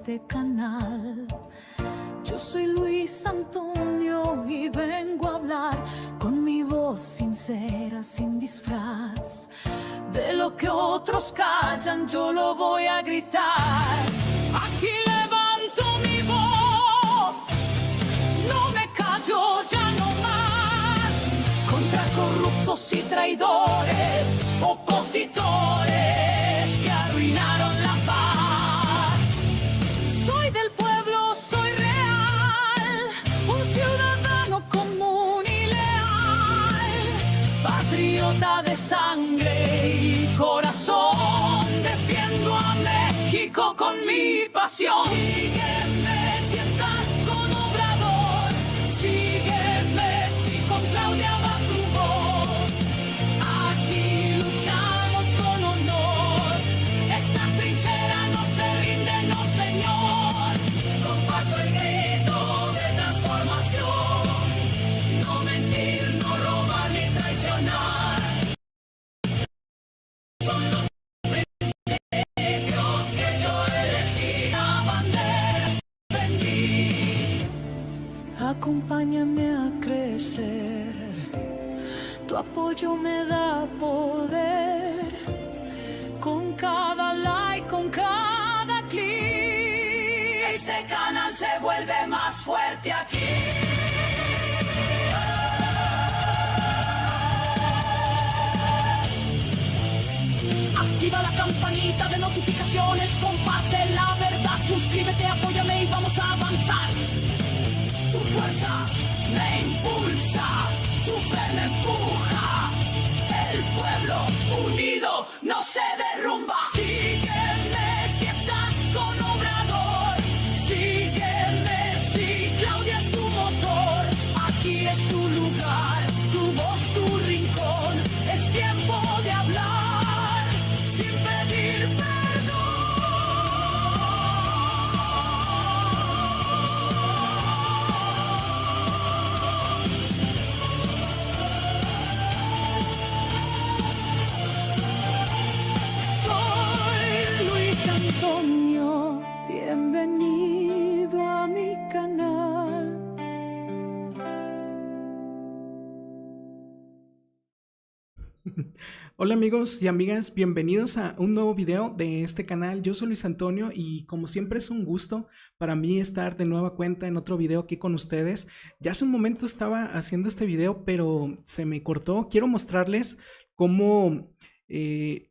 este canal. Yo soy Luis Antonio y vengo a hablar con mi voz sincera, sin disfraz. De lo que otros callan, yo lo voy a gritar. Aquí levanto mi voz, no me callo ya no más. Contra corruptos y traidores, opositores que arruinaron la paz. Soy del pueblo, soy real, un ciudadano común y leal, patriota de sangre y corazón, defiendo a México con mi pasión. Sígueme si estás con Obrador, sígueme si con Claudia va tu voz. Aquí luchamos con honor, esta trinchera no se rinde, no señor. Comparto el grito de transformación, no mentir, no robar ni traicionar. Son los principios que yo elegí, la bandera defendí. Acompáñame a crecer, tu apoyo me da poder. Con cada like, con cada clic, este canal se vuelve más fuerte aquí. Activa la campanita de notificaciones, comparte la verdad, suscríbete, apóyame y vamos a avanzar. Tu fuerza me impulsa, tu fe me empuja. El pueblo unido no se derrumba. Sígueme si estás con Obrador, sígueme si Claudia es tu motor. Aquí es tu lugar, tu voz, tu rincón. Es tiempo de hablar sin pedir perdón. Soy Luis Antonio, bienvenido a mi canal. Hola amigos y amigas, bienvenidos a un nuevo video de este canal. Yo soy Luis Antonio y como siempre es un gusto para mí estar de nueva cuenta en otro video aquí con ustedes. Ya hace un momento estaba haciendo este video pero se me cortó. Quiero mostrarles cómo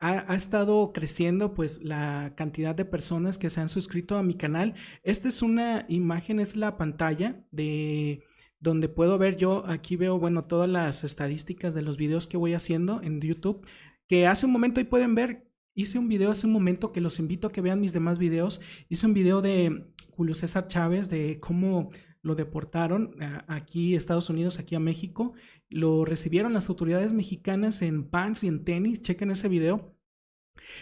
ha estado creciendo pues la cantidad de personas que se han suscrito a mi canal. Esta es una imagen, es la pantalla de donde puedo ver yo, aquí veo, bueno, todas las estadísticas de los videos que voy haciendo en YouTube, que hace un momento ahí pueden ver, hice un video hace un momento que los invito a que vean mis demás videos. Hice un video de Julio César Chávez, de cómo lo deportaron aquí a Estados Unidos, aquí a México. Lo recibieron las autoridades mexicanas en pants y en tenis, chequen ese video.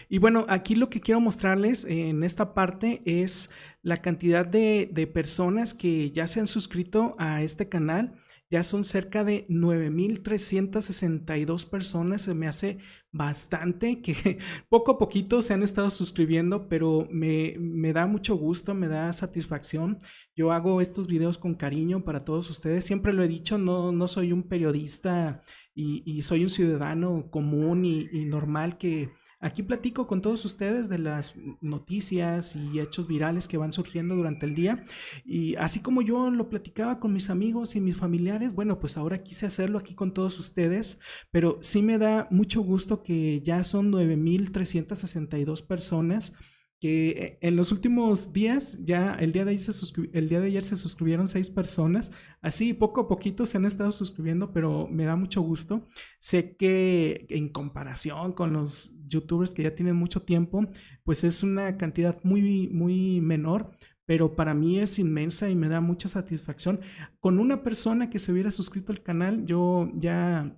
Y bueno, aquí lo que quiero mostrarles en esta parte es la cantidad de personas que ya se han suscrito a este canal. Ya son cerca de 9,362 personas. Se me hace bastante que poco a poquito se han estado suscribiendo, pero me da mucho gusto, me da satisfacción. Yo hago estos videos con cariño para todos ustedes. Siempre lo he dicho, no soy un periodista y soy un ciudadano común y normal que aquí platico con todos ustedes de las noticias y hechos virales que van surgiendo durante el día. Y así como yo lo platicaba con mis amigos y mis familiares, bueno, pues ahora quise hacerlo aquí con todos ustedes. Pero sí me da mucho gusto que ya son 9,362 personas que en los últimos días, ya el día de ayer se suscribieron 6 personas, así poco a poquito se han estado suscribiendo, pero me da mucho gusto. Sé que en comparación con los youtubers que ya tienen mucho tiempo, pues es una cantidad muy menor, pero para mí es inmensa y me da mucha satisfacción. Con una persona que se hubiera suscrito al canal, yo ya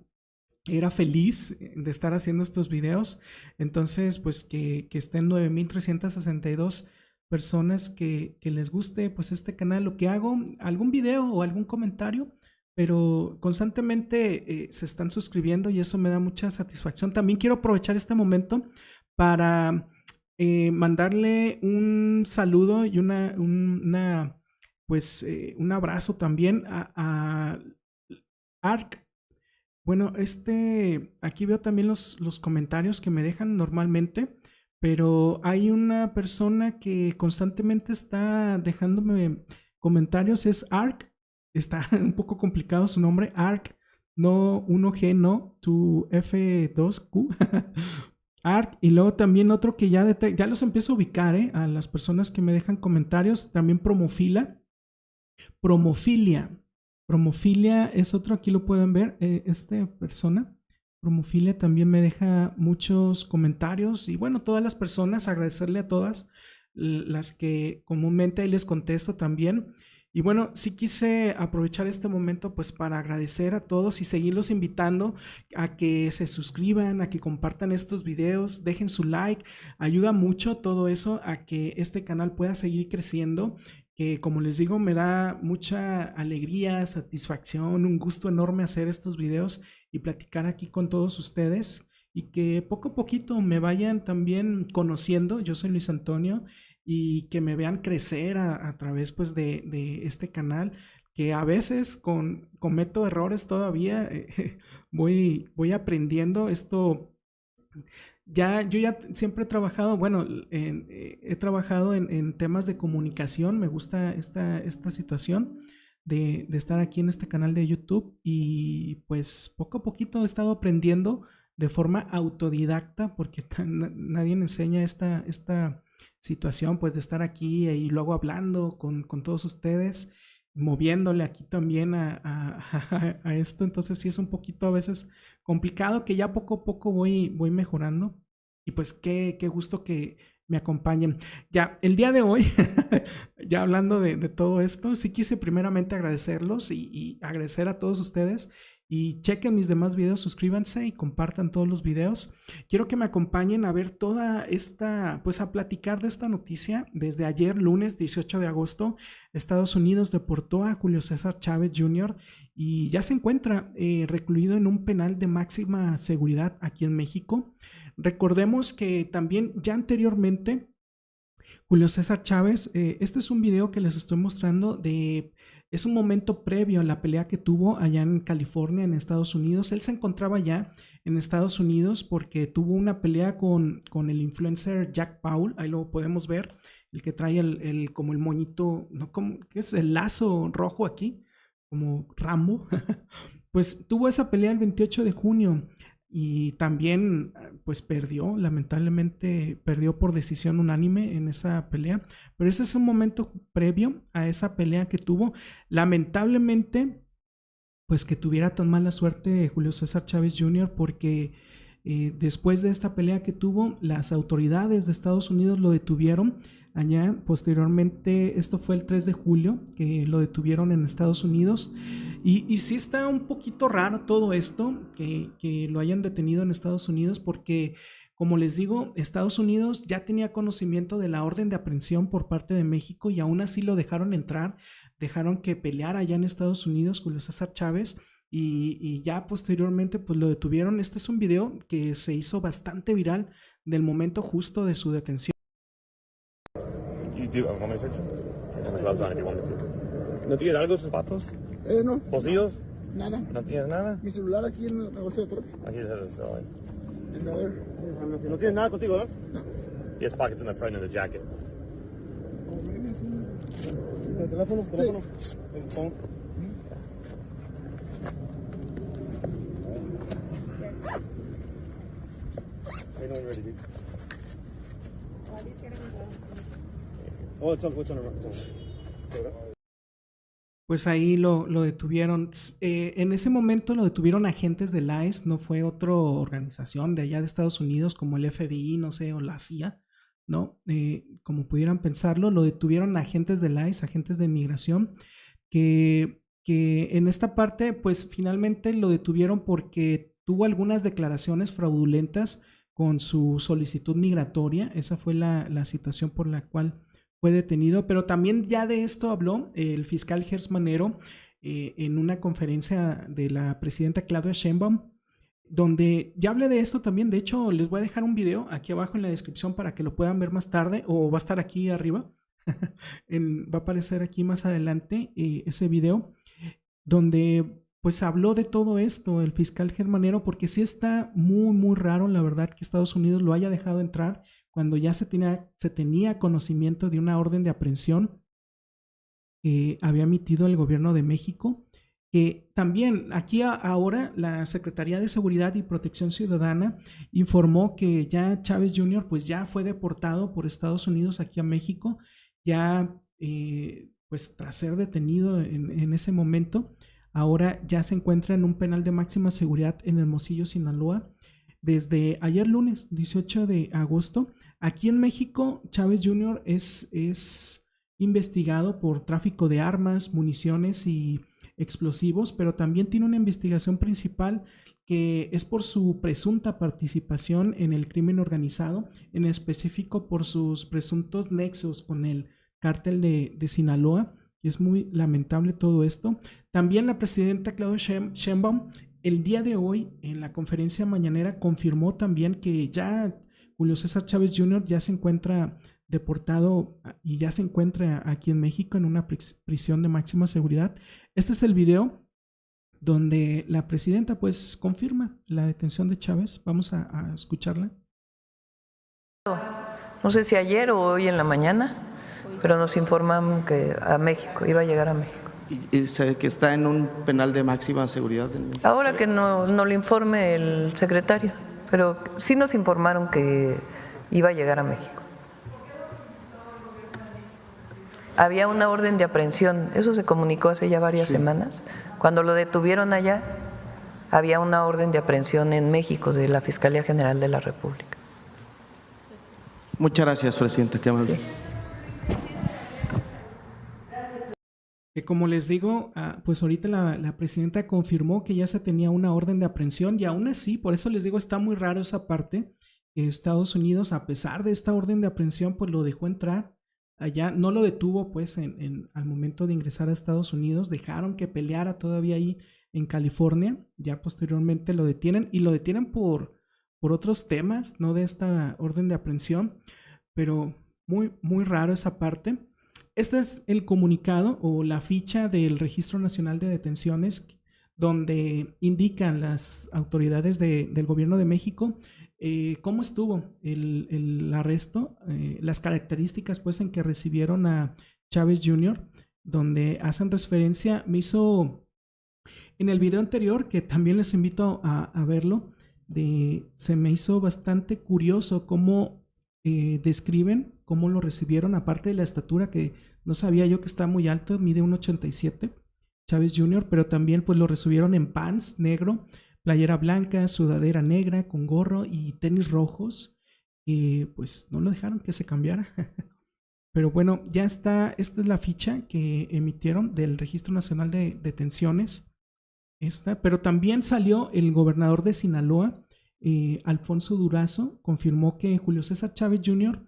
era feliz de estar haciendo estos videos. Entonces pues que estén 9,362 personas que les guste pues este canal, lo que hago, algún video o algún comentario, pero constantemente se están suscribiendo y eso me da mucha satisfacción. También quiero aprovechar este momento para mandarle un saludo y un abrazo también a Ark. Bueno, aquí veo también los comentarios que me dejan normalmente, pero hay una persona que constantemente está dejándome comentarios, es Ark. Está un poco complicado su nombre, Ark, no 1G, no, tu F2Q. Ark, y luego también otro que ya los empiezo a ubicar, a las personas que me dejan comentarios, también Promofilia es otro, aquí lo pueden ver, esta persona, Promofilia también me deja muchos comentarios, y bueno, todas las personas, agradecerle a todas las que comúnmente ahí les contesto también. Y bueno, sí quise aprovechar este momento pues para agradecer a todos y seguirlos invitando a que se suscriban, a que compartan estos videos, dejen su like, ayuda mucho todo eso a que este canal pueda seguir creciendo, que como les digo me da mucha alegría, satisfacción, un gusto enorme hacer estos videos y platicar aquí con todos ustedes, y que poco a poquito me vayan también conociendo. Yo soy Luis Antonio, y que me vean crecer a través pues de este canal, que a veces cometo errores todavía, voy aprendiendo esto. Yo ya siempre he trabajado, bueno, he trabajado en temas de comunicación. Me gusta esta situación de estar aquí en este canal de YouTube, y pues poco a poquito he estado aprendiendo de forma autodidacta, porque nadie me enseña esta situación pues de estar aquí y luego hablando con todos ustedes, moviéndole aquí también a esto. Entonces sí es un poquito a veces complicado, que ya poco a poco voy mejorando, y pues qué gusto que me acompañen. Ya el día de hoy, ya hablando de todo esto, sí quise primeramente agradecerlos y agradecer a todos ustedes. Y chequen mis demás videos, suscríbanse y compartan todos los videos. Quiero que me acompañen a ver toda pues a platicar de esta noticia. Desde ayer, lunes 18 de agosto, Estados Unidos deportó a Julio César Chávez Jr. y ya se encuentra recluido en un penal de máxima seguridad aquí en México. Recordemos que también ya anteriormente Julio César Chávez, este es un video que les estoy mostrando es un momento previo a la pelea que tuvo allá en California, en Estados Unidos. Él se encontraba ya en Estados Unidos porque tuvo una pelea con el influencer Jack Paul. Ahí lo podemos ver, el que trae como el moñito, ¿no? ¿Qué es? El lazo rojo aquí, como Rambo. Pues tuvo esa pelea el 28 de junio. Y también pues lamentablemente perdió por decisión unánime en esa pelea, pero ese es un momento previo a esa pelea que tuvo. Lamentablemente pues que tuviera tan mala suerte Julio César Chávez Jr., porque después de esta pelea que tuvo, las autoridades de Estados Unidos lo detuvieron allá. Posteriormente, esto fue el 3 de julio que lo detuvieron en Estados Unidos, y sí está un poquito raro todo esto, que lo hayan detenido en Estados Unidos, porque como les digo, Estados Unidos ya tenía conocimiento de la orden de aprehensión por parte de México, y aún así lo dejaron entrar, dejaron que peleara allá en Estados Unidos Julio César Chávez, y ya posteriormente pues lo detuvieron. Este es un video que se hizo bastante viral del momento justo de su detención. ¿No tienes algo en sus zapatos? No. ¿Pocillos? Nada. ¿No tienes nada? Mi celular aquí en la bolsa de atrás. Aquí está el celular. And a ver. No tienes nada contigo, ¿no? No. Y es pockets in the front of the jacket. ¿El teléfono? ¿Teléfono? El phone. I know you're ready, dude. Oh, it's on the Pues ahí lo detuvieron. En ese momento lo detuvieron agentes del ICE, no fue otra organización de allá de Estados Unidos como el FBI, no sé, o la CIA, ¿no? Como pudieran pensarlo, lo detuvieron agentes del ICE, agentes de inmigración, que en esta parte, pues finalmente lo detuvieron porque tuvo algunas declaraciones fraudulentas con su solicitud migratoria. Esa fue la situación por la cual fue detenido, pero también ya de esto habló el fiscal Gers Manero en una conferencia de la presidenta Claudia Sheinbaum. donde ya hablé de esto también. De hecho, les voy a dejar un video aquí abajo en la descripción para que lo puedan ver más tarde, o va a estar aquí arriba. Va a aparecer aquí más adelante ese video donde pues habló de todo esto el fiscal Germanero, porque sí está muy raro, la verdad, que Estados Unidos lo haya dejado entrar cuando ya se tenía conocimiento de una orden de aprehensión que había emitido el gobierno de México. Que también aquí ahora la Secretaría de Seguridad y Protección Ciudadana informó que ya Chávez Jr. pues ya fue deportado por Estados Unidos aquí a México, ya pues tras ser detenido en ese momento. Ahora ya se encuentra en un penal de máxima seguridad en Hermosillo, Sinaloa, desde ayer lunes 18 de agosto. Aquí en México, Chávez Jr. es investigado por tráfico de armas, municiones y explosivos, pero también tiene una investigación principal que es por su presunta participación en el crimen organizado, en específico por sus presuntos nexos con el cártel de Sinaloa. Es muy lamentable todo esto. También la presidenta Claudia Sheinbaum el día de hoy en la conferencia mañanera confirmó también que ya Julio César Chávez Jr. ya se encuentra deportado y ya se encuentra aquí en México en una prisión de máxima seguridad. Este es el video donde la presidenta pues confirma la detención de Chávez. Vamos a escucharla. No sé si ayer o hoy en la mañana, pero nos informaron que a México, iba a llegar a México. ¿Y que está en un penal de máxima seguridad? Ahora que no lo informe el secretario, pero sí nos informaron que iba a llegar a México. Había una orden de aprehensión, eso se comunicó hace ya varias semanas. Cuando lo detuvieron allá, había una orden de aprehensión en México de la Fiscalía General de la República. Muchas gracias, presidenta. Qué amable. Sí. Que como les digo, pues ahorita la presidenta confirmó que ya se tenía una orden de aprehensión y aún así, por eso les digo, está muy raro esa parte. Estados Unidos, a pesar de esta orden de aprehensión, pues lo dejó entrar. Allá no lo detuvo pues al momento de ingresar a Estados Unidos, dejaron que peleara todavía ahí en California, ya posteriormente lo detienen y lo detienen por otros temas, no de esta orden de aprehensión, pero muy raro esa parte. Este es el comunicado o la ficha del Registro Nacional de Detenciones, donde indican las autoridades del gobierno de México cómo estuvo el arresto, las características pues en que recibieron a Chávez Jr., donde hacen referencia, me hizo en el video anterior, que también les invito a verlo, se me hizo bastante curioso cómo describen cómo lo recibieron, aparte de la estatura, que no sabía yo que está muy alto, mide 1.87 Chávez Jr., pero también pues lo recibieron en pants negro, playera blanca, sudadera negra con gorro y tenis rojos, pues no lo dejaron que se cambiara. Pero bueno, ya está, esta es la ficha que emitieron del Registro Nacional de Detenciones. Pero también salió el gobernador de Sinaloa, Alfonso Durazo, confirmó que Julio César Chávez Jr.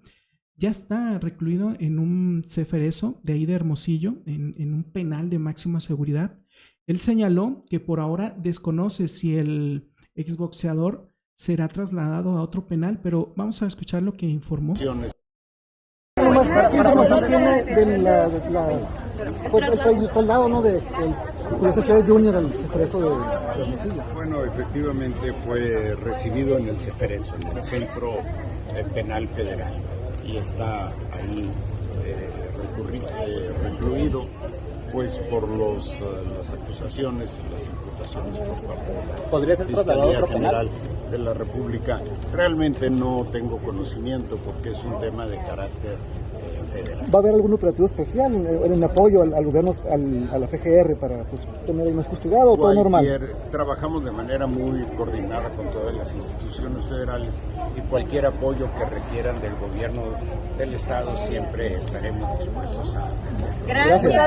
ya está recluido en un ceferezo de ahí de Hermosillo, en un penal de máxima seguridad. Él señaló que por ahora desconoce si el exboxeador será trasladado a otro penal, pero vamos a escuchar lo que informó. ¿Qué información tiene el traslado, ¿no?, de Julio César Jr. al ceferezo de Hermosillo? Bueno, efectivamente fue recibido en el ceferezo, en el Centro Penal Federal, y está ahí recluido pues por las acusaciones y las imputaciones por parte de la Fiscalía General de la República. Realmente no tengo conocimiento porque es un tema de carácter federal. ¿Va a haber algún operativo especial en apoyo al gobierno, a la FGR, para pues, tener más custodiado o todo normal? Trabajamos de manera muy coordinada con todas las instituciones federales y cualquier apoyo que requieran del gobierno del Estado siempre estaremos dispuestos a atender. Gracias.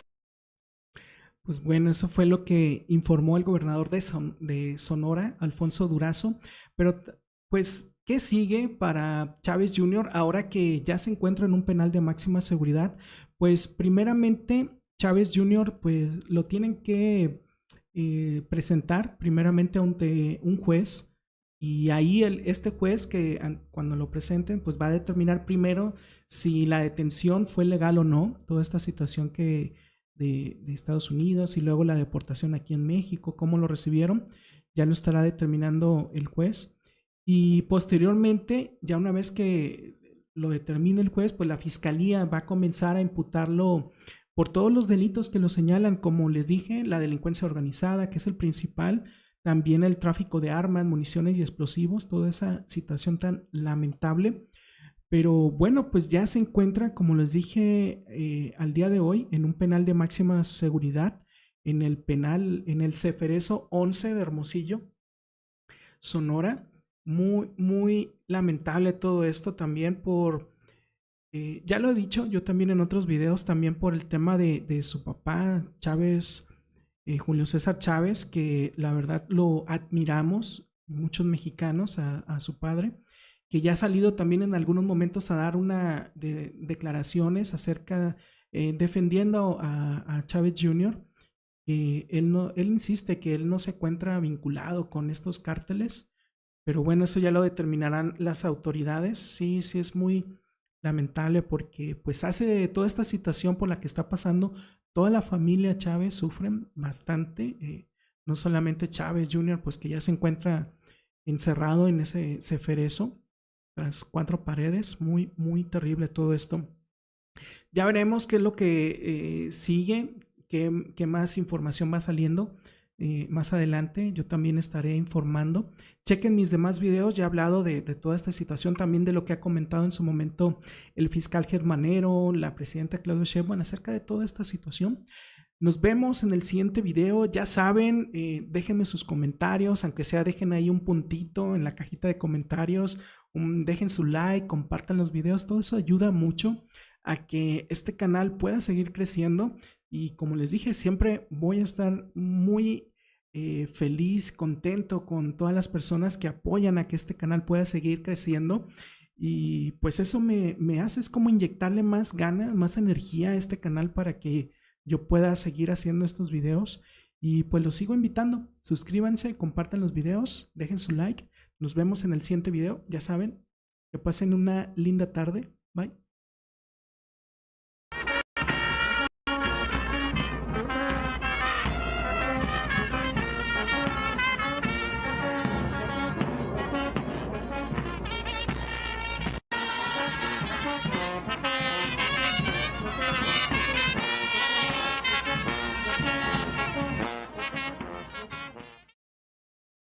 Pues bueno, eso fue lo que informó el gobernador de Sonora, Alfonso Durazo. Pero pues, ¿qué sigue para Chávez Jr. ahora que ya se encuentra en un penal de máxima seguridad? Pues primeramente Chávez Jr. pues lo tienen que presentar primeramente ante un juez Y ahí este juez cuando lo presenten pues va a determinar primero si la detención fue legal o no, toda esta situación de Estados Unidos y luego la deportación aquí en México, cómo lo recibieron, ya lo estará determinando el juez. Y posteriormente, ya una vez que lo determine el juez, pues la fiscalía va a comenzar a imputarlo por todos los delitos que lo señalan, como les dije, la delincuencia organizada, que es el principal, también el tráfico de armas, municiones y explosivos, toda esa situación tan lamentable. Pero bueno, pues ya se encuentra, como les dije, al día de hoy, en un penal de máxima seguridad, en el Ceferezo 11 de Hermosillo, Sonora. Muy, muy lamentable todo esto también ya lo he dicho yo también en otros videos, también por el tema de su papá, Chávez, Julio César Chávez, que la verdad lo admiramos, muchos mexicanos, a su padre, que ya ha salido también en algunos momentos a dar declaraciones acerca, defendiendo a Chávez Jr., él insiste que él no se encuentra vinculado con estos cárteles, pero bueno, eso ya lo determinarán las autoridades. Sí, sí es muy lamentable porque pues hace toda esta situación por la que está pasando, toda la familia Chávez sufren bastante, no solamente Chávez Jr., pues que ya se encuentra encerrado en ese ceferezo tras 4 paredes, muy, muy terrible todo esto. Ya veremos qué es lo que sigue, qué más información va saliendo. Más adelante yo también estaré informando. Chequen mis demás videos, ya he hablado de toda esta situación, también de lo que ha comentado en su momento el fiscal Germanero, la presidenta Claudia Sheinbaum acerca de toda esta situación. Nos vemos en el siguiente video. Ya saben, déjenme sus comentarios, aunque sea dejen ahí un puntito en la cajita de comentarios, dejen su like, compartan los videos, todo eso ayuda mucho a que este canal pueda seguir creciendo. Y como les dije, siempre voy a estar muy feliz, contento con todas las personas que apoyan a que este canal pueda seguir creciendo. Y pues eso me hace, es como inyectarle más ganas, más energía a este canal para que yo pueda seguir haciendo estos videos. Y pues los sigo invitando, suscríbanse, compartan los videos, dejen su like. Nos vemos en el siguiente video, ya saben, que pasen una linda tarde. Bye.